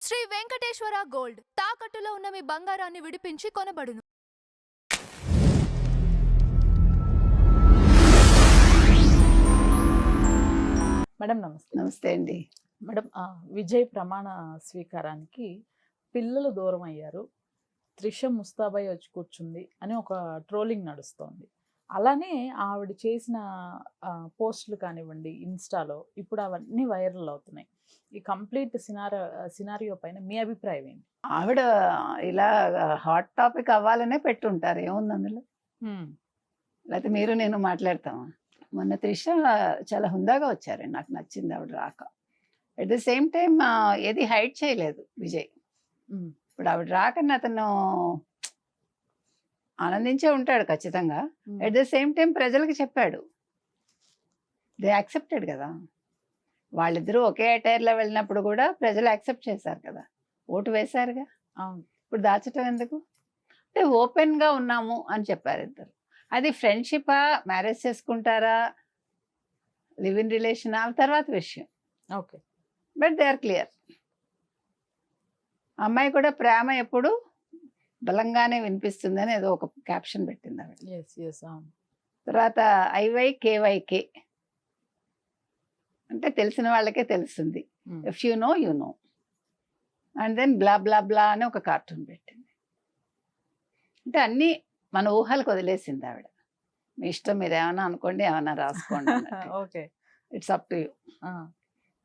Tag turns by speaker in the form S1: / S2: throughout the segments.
S1: Shri Venkateswara gold తాకట్టులో ఉన్న మీ బంగారాన్ని విడిపించి కొనబడును.
S2: మేడం నమస్తే.
S3: నమస్తే అండి.
S2: మేడం విజయ్ ప్రమాణ స్వీకారానికి పిల్లలు దూరం అయ్యారు, త్రిష ముస్తాబాయ్ వచ్చి కూర్చుంది అని ఒక ట్రోలింగ్ నడుస్తోంది. అలానే ఆవిడ చేసిన పోస్టులు కానివ్వండి ఇన్స్టాలో ఇప్పుడు అవన్నీ వైరల్ అవుతున్నాయి. ఈ కంప్లీట్ సినారియో పైన మీ అభిప్రాయం ఏంటి?
S3: ఆవిడ ఇలా హాట్ టాపిక్ అవ్వాలనే పెట్టుంటారు, ఏముంది అందులో? లేకపోతే మీరు నేను మాట్లాడతామా? మొన్న త్రిష చాలా హుందాగా వచ్చారండి, నాకు నచ్చింది ఆవిడ రాక. అట్ ద సేమ్ టైం ఏది హైడ్ చేయలేదు విజయ్. ఇప్పుడు ఆవిడ రాకని అతను ఆనందించే ఉంటాడు ఖచ్చితంగా. అట్ ద సేమ్ టైం ప్రజలకు చెప్పాడు, దే యాక్సెప్టెడ్ కదా. వాళ్ళిద్దరూ ఒకే అటైర్లో వెళ్ళినప్పుడు కూడా ప్రజలు యాక్సెప్ట్ చేశారు కదా, ఓటు వేశారుగా. ఇప్పుడు దాచటం ఎందుకు? అంటే ఓపెన్గా ఉన్నాము అని చెప్పారు ఇద్దరు. అది ఫ్రెండ్షిపా, మ్యారేజ్ చేసుకుంటారా, లివ్ ఇన్ రిలేషన్ ఆ తర్వాత విషయం.
S2: Okay,
S3: but they are clear. అమ్మాయి కూడా ప్రేమ ఎప్పుడు బలంగానే వినిపిస్తుందని ఏదో ఒక క్యాప్షన్ పెట్టింది ఆవిడ. తర్వాత IYKYK అంటే తెలిసిన వాళ్ళకే తెలుస్తుంది, if you know you know. And then blah blah blah అని ఒక కార్టూన్ పెట్టింది. అంటే అన్నీ మన ఊహలకు వదిలేసింది ఆవిడ. మీ ఇష్టం, మీరు ఏమైనా అనుకోండి, ఏమైనా రాసుకోండి,
S2: okay,
S3: it's up to you,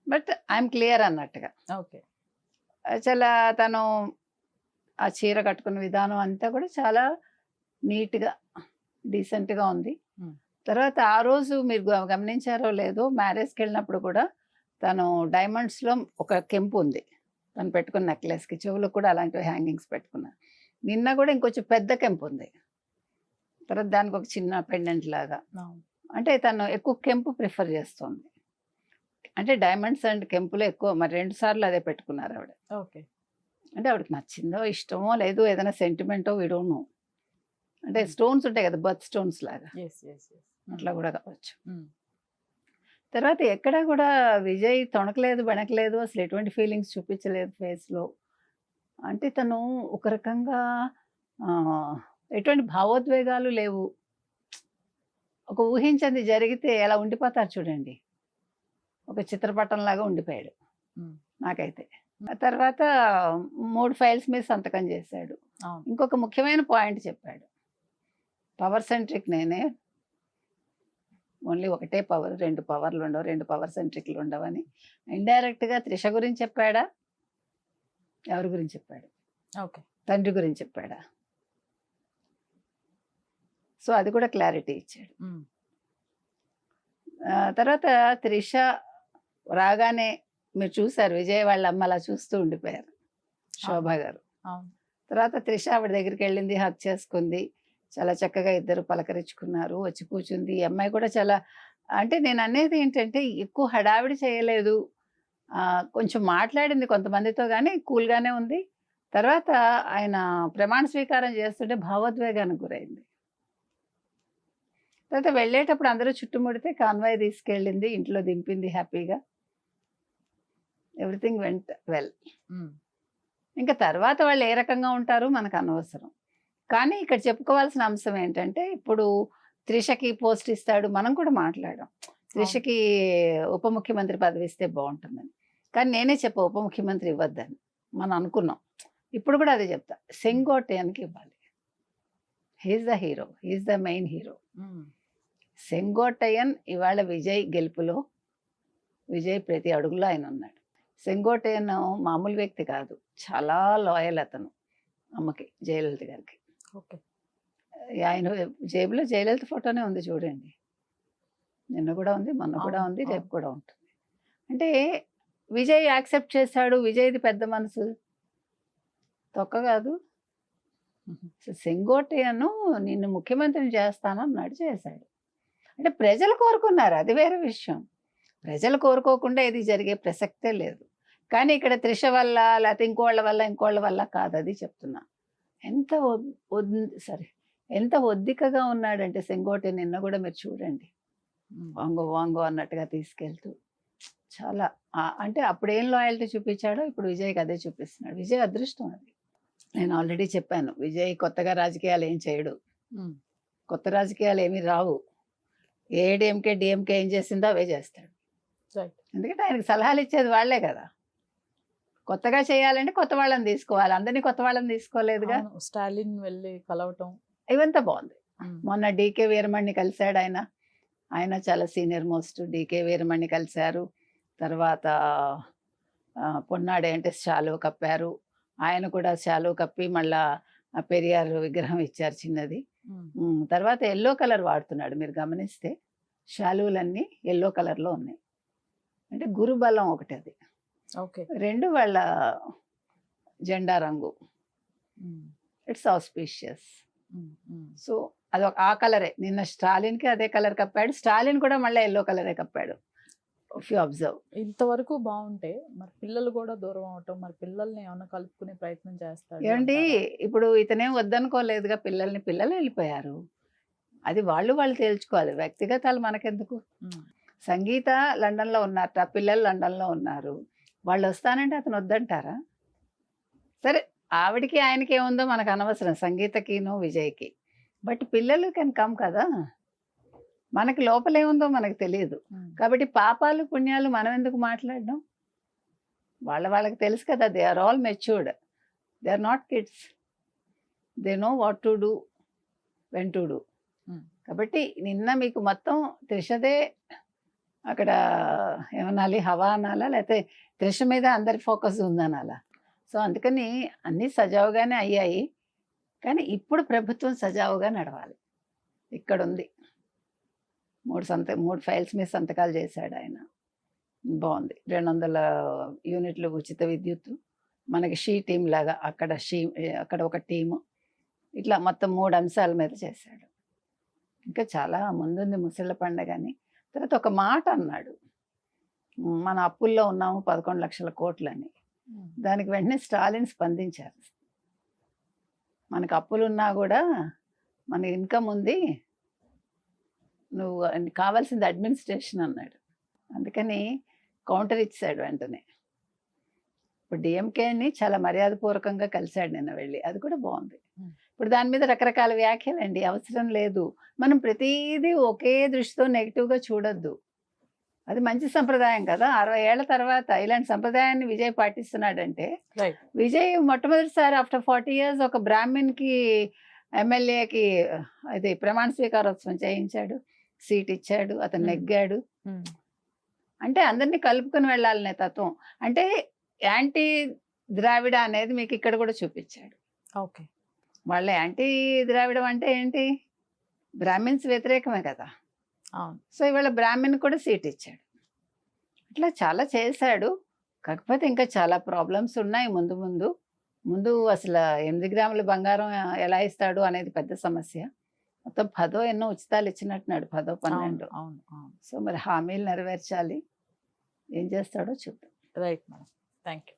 S3: but I'm clear అన్నట్టుగా.
S2: ఓకే,
S3: చాలా తను ఆ చీర కట్టుకున్న విధానం అంతా కూడా చాలా నీట్గా డీసెంట్గా ఉంది. తర్వాత ఆ రోజు మీరు గమనించారో లేదో, మ్యారేజ్కి వెళ్ళినప్పుడు కూడా తను డైమండ్స్లో ఒక కెంపు ఉంది తను పెట్టుకున్న నెక్లెస్కి, చెవులకు కూడా అలాంటివి హ్యాంగింగ్స్ పెట్టుకున్నారు. నిన్న కూడా ఇంకొంచెం పెద్ద కెంపు ఉంది, తర్వాత దానికి ఒక చిన్న పెండెంట్ లాగా. అంటే తను ఎక్కువ కెంపు ప్రిఫర్ చేస్తుంది. అంటే డైమండ్స్ అండ్ కెంపులో ఎక్కువ, మరి 2 సార్లు అదే పెట్టుకున్నారు ఆవిడ.
S2: ఓకే, అంటే
S3: ఆవిడకి నచ్చిందో ఇష్టమో లేదు, ఏదైనా సెంటిమెంటో విడోను. అంటే స్టోన్స్ ఉంటాయి కదా, బర్త్ స్టోన్స్ లాగా, అట్లా కూడా కావచ్చు. తర్వాత ఎక్కడా కూడా విజయ్ తొణకలేదు, బెణకలేదు, అసలు ఎటువంటి ఫీలింగ్స్ చూపించలేదు ఫేస్లో. అంటే తను ఒక రకంగా ఎటువంటి భావోద్వేగాలు లేవు. ఒక ఊహించింది జరిగితే ఎలా ఉండిపోతారు చూడండి, ఒక చిత్రపటంలాగా ఉండిపోయాడు నాకైతే. తర్వాత 3 ఫైల్స్ మీద సంతకం చేశాడు. ఇంకొక ముఖ్యమైన పాయింట్ చెప్పాడు, పవర్ సెంట్రిక్ నేనే, ఓన్లీ ఒకటే పవర్, 2 పవర్లు ఉండవు, 2 పవర్ సెంట్రిక్లు ఉండవని. ఇండైరెక్ట్గా త్రిష గురించి చెప్పాడా, ఎవరి గురించి చెప్పాడు?
S2: ఓకే,
S3: తండ్రి గురించి చెప్పాడా? సో అది కూడా క్లారిటీ ఇచ్చాడు. తర్వాత త్రిష రాగానే మీరు చూసారు, విజయ్ వాళ్ళ అమ్మ అలా చూస్తూ ఉండిపోయారు, శోభ గారు. తర్వాత త్రిష ఆవిడ దగ్గరికి వెళ్ళింది, హక్ చేసుకుంది, చాలా చక్కగా ఇద్దరు పలకరించుకున్నారు, వచ్చి కూర్చుంది. ఈ అమ్మాయి కూడా చాలా, అంటే నేను అనేది ఏంటంటే ఎక్కువ హడావిడి చేయలేదు, కొంచెం మాట్లాడింది కొంతమందితో, కానీ కూల్గానే ఉంది. తర్వాత ఆయన ప్రమాణ స్వీకారం చేస్తుంటే భావోద్వేగానికి గురైంది. తర్వాత వెళ్ళేటప్పుడు అందరూ చుట్టుముడితే కాన్వాయ్ తీసుకెళ్ళింది, ఇంట్లో దింపింది హ్యాపీగా. Everything went well. ఇంకా తర్వాత వాళ్ళు ఏ రకంగా ఉంటారు మనకు అనవసరం. కానీ ఇక్కడ చెప్పుకోవాల్సిన అంశం ఏంటంటే, ఇప్పుడు త్రిషకి పోస్ట్ ఇస్తాడు, మనం కూడా మాట్లాడాం త్రిషకి ఉప ముఖ్యమంత్రి పదవి ఇస్తే బాగుంటుందని. కానీ నేనే చెప్పా ఉప ముఖ్యమంత్రి ఇవ్వద్దని, మనం అనుకున్నాం. ఇప్పుడు కూడా అదే చెప్తా, సెంగోటయ్యన్కి ఇవ్వాలి. He's the hero, he's the main hero. Sengottaiyan ఇవాళ విజయ్ గెలుపులో, విజయ్ ప్రతి అడుగులో ఆయన ఉన్నాడు. సెంగోటయ్యన్ మామూలు వ్యక్తి కాదు, చాలా లాయల్ అతను అమ్మకి, జయలలిత గారికి.
S2: ఓకే,
S3: ఆయన జేబులో జయలలిత ఫోటోనే ఉంది చూడండి, నిన్న కూడా ఉంది, మొన్న కూడా ఉంది, రేపు కూడా ఉంటుంది. అంటే విజయ్ యాక్సెప్ట్ చేశాడు, విజయ్ది పెద్ద మనసు, తొక్క కాదు. సెంగోటయ్యను నిన్ను ముఖ్యమంత్రిని చేస్తానన్నాడు, చేశాడు. అంటే ప్రజలు కోరుకున్నారు, అది వేరే విషయం. ప్రజలు కోరుకోకుండా ఇది జరిగే ప్రసక్తే లేదు. కానీ ఇక్కడ త్రిష వల్ల, లేకపోతే ఇంకోళ్ళ వల్ల కాదు, అది చెప్తున్నా. ఎంత ఒద్దికగా ఉన్నాడంటే సెంగోటయ్యన్, నిన్న కూడా మీరు చూడండి, వాంగో వాంగో అన్నట్టుగా తీసుకెళ్తూ చాలా అంటే అప్పుడేం లాయల్టీ చూపించాడో ఇప్పుడు విజయ్కి అదే చూపిస్తున్నాడు. విజయ్ అదృష్టం అది. నేను ఆల్రెడీ చెప్పాను, విజయ్ కొత్తగా రాజకీయాలు ఏం చేయడు,
S2: ఉమ్,
S3: కొత్త రాజకీయాలు ఏమీ రావు. ఏడీఎంకే డిఎంకే ఏం చేసిందో అవే చేస్తాడు.
S2: రైట్.
S3: ఎందుకంటే ఆయనకి సలహాలు ఇచ్చేది వాళ్ళే కదా. కొత్తగా చేయాలంటే కొత్త వాళ్ళని తీసుకోవాలి, అందరినీ కొత్త వాళ్ళని తీసుకోలేదుగా.
S2: అవును, స్టాలిన్ వెళ్ళి కలవటం.
S3: ఇవంతా బాగుంది.
S2: ఉమ్,
S3: మొన్న డీకే వీరమణిని కలిశాడు ఆయన. ఆయన చాలా సీనియర్ మోస్ట్. డీకే వీరమణి కలిశారు. తర్వాత పొన్నాడే అంటే శాలువ కప్పారు. ఆయన కూడా శాలువ కప్పి మళ్ళా పెరియార్ విగ్రహం ఇచ్చారు చిన్నది.
S2: ఉమ్,
S3: తర్వాత ఎల్లో కలర్ వాడుతున్నాడు. మీరు గమనిస్తే శాలువులన్నీ ఎల్లో కలర్లో ఉన్నాయి. అంటే గురుబలం ఒకటి అది.
S2: ఓకే.
S3: రెండు వాళ్ళ జెండా రంగు.
S2: Um,
S3: it's auspicious.
S2: Um, um.
S3: So అది ఆ కలరే. నిన్న స్టాలిన్కి అదే కలర్ కప్పాడు. స్టాలిన్ కూడా మళ్ళీ ఎల్లో కలరే కప్పాడు. If you observe.
S2: ఇంతవరకు బాగుంటే మరి పిల్లలు కూడా దూరం అవటం, మరి పిల్లల్ని ఏమైనా కలుపుకునే ప్రయత్నం చేస్తాడు
S3: ఏమండి,
S2: అంటారా?
S3: ఇప్పుడు ఇతనేం వద్దనుకోలేదుగా పిల్లల్ని. పిల్లలు వెళ్ళిపోయారు. అది వాళ్ళు తేల్చుకోవాలి. వ్యక్తిగతాలు మనకెందుకు.
S2: ఉమ్,
S3: సంగీత లండన్లో ఉన్నారట, పిల్లలు లండన్లో ఉన్నారు. వాళ్ళు వస్తానంటే అతను వద్దంటారా? సరే, ఆవిడికి ఆయనకి ఏముందో మనకు అనవసరం, సంగీతకిను విజయ్కి. బట్ పిల్లలు కెన్ కమ్ కదా. మనకి లోపల ఏముందో మనకు తెలియదు.
S2: ఉమ్,
S3: కాబట్టి పాపాలు పుణ్యాలు మనం ఎందుకు మాట్లాడడం? వాళ్ళకి తెలుసు కదా. They are all matured. They are not kids. They know what to do, when to do.
S2: Um,
S3: కాబట్టి నిన్న మీకు మొత్తం త్రిషదే అక్కడ ఏమనాలి, హవా అనాలా, లేకపోతే త్రిష మీద అందరి ఫోకస్ ఉందనాలా. సో అందుకని అన్నీ సజావుగానే అయ్యాయి. కానీ ఇప్పుడు ప్రభుత్వం సజావుగా నడవాలి. ఇక్కడ ఉంది. 3 ఫైల్స్ మీద సంతకాలు చేశాడు ఆయన. బాగుంది. 200 యూనిట్లు ఉచిత విద్యుత్తు. మనకి షీ టీం లాగా అక్కడ ఒక టీము. ఇట్లా మొత్తం 3 అంశాల మీద చేశాడు. ఇంకా చాలా ముందుంది ముసళ్ళ పండగ అని. తర్వాత ఒక మాట అన్నాడు, మన అప్పుల్లో ఉన్నాము 11 లక్షల కోట్లని.
S2: ఉమ్.
S3: దానికి వెంటనే స్టాలిన్ స్పందించారు. మనకు అప్పులున్నా కూడా మన ఇన్కమ్ ఉంది, నువ్వు కావాల్సింది అడ్మినిస్ట్రేషన్ అన్నాడు. అందుకని కౌంటర్ ఇచ్చాడు వెంటనే. ఇప్పుడు డిఎంకేని చాలా మర్యాదపూర్వకంగా కలిశాడు నిన్న వెళ్ళి. అది కూడా బాగుంది. ఇప్పుడు దాని మీద రకరకాల వ్యాఖ్యలండి, అవసరం లేదు. మనం ప్రతిదీ ఒకే దృష్టితో నెగిటివ్గా చూడొద్దు. అది మంచి సంప్రదాయం కదా. 60 ఏళ్ల తర్వాత ఇలాంటి సంప్రదాయాన్ని విజయ్ పాటిస్తున్నాడంటే,
S2: రైట్.
S3: విజయ్ మొట్టమొదటిసారి ఆఫ్టర్ 40 years ఒక బ్రాహ్మణ్కి ఎమ్మెల్యేకి అది ప్రమాణ స్వీకారోత్సవం చేయించాడు, సీట్ ఇచ్చాడు, అతను నెగ్గాడు.
S2: ఉమ్,
S3: అంటే అందరినీ కలుపుకొని వెళ్ళాలనే తత్వం. అంటే యాంటీ ద్రావిడ అనేది మీకు ఇక్కడ కూడా చూపించాడు.
S2: ఓకే.
S3: వాళ్ళ యాంటీ ద్రావిడం అంటే ఏంటి? బ్రాహ్మిన్స్ వ్యతిరేకమే కదా.
S2: అవును.
S3: సో ఇవాళ బ్రాహ్మణ్ కూడా సీట్ ఇచ్చాడు. ఇట్లా చాలా చేశాడు. కాకపోతే ఇంకా చాలా ప్రాబ్లమ్స్ ఉన్నాయి ముందు అసలు 8 గ్రాముల బంగారం ఎలా ఇస్తాడు అనేది పెద్ద సమస్య. మొత్తం 10 ఎన్నో ఉచితాలు ఇచ్చినట్టున్నాడు, 10 12.
S2: అవును, అవును.
S3: సో మరి హామీలు నెరవేర్చాలి. ఏం చేస్తాడో చూద్దాం.
S2: Right madam, thank you.